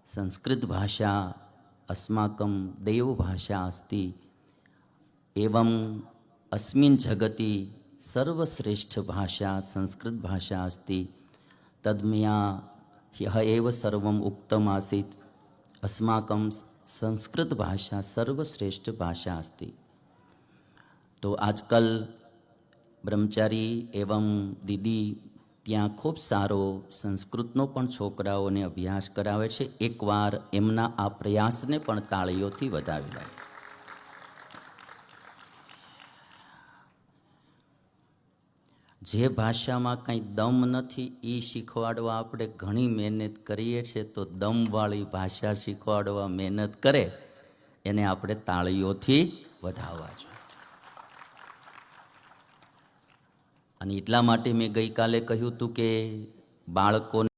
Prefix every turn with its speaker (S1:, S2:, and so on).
S1: संस्कृत भाषा अस्माकं देवभाषा अस्ति एवं अस्मिन् जगति सर्वश्रेष्ठ भाषा संस्कृत भाषा अस्ति तद्मया ह्यः एव सर्वम् उक्तम् आसीत् अस्माकं संस्कृत भाषा सर्वश्रेष्ठ भाषा अस्ति। तो आजकल ब्रह्मचारी एवं दीदी ત્યાં ખૂબ સારો સંસ્કૃતનો પણ છોકરાઓને અભ્યાસ કરાવે છે। એકવાર એમના આ પ્રયાસને પણ તાળીઓથી વધાવી લે। જે ભાષામાં કંઈ દમ નથી એ શીખવાડવા આપણે ઘણી મહેનત કરીએ છીએ, તો દમવાળી ભાષા શીખવાડવા મહેનત કરે એને આપણે તાળીઓથી વધાવવા જોઈએ। અને એટલા માટે મેં ગઈકાલે કહ્યું હતું કે બાળકોને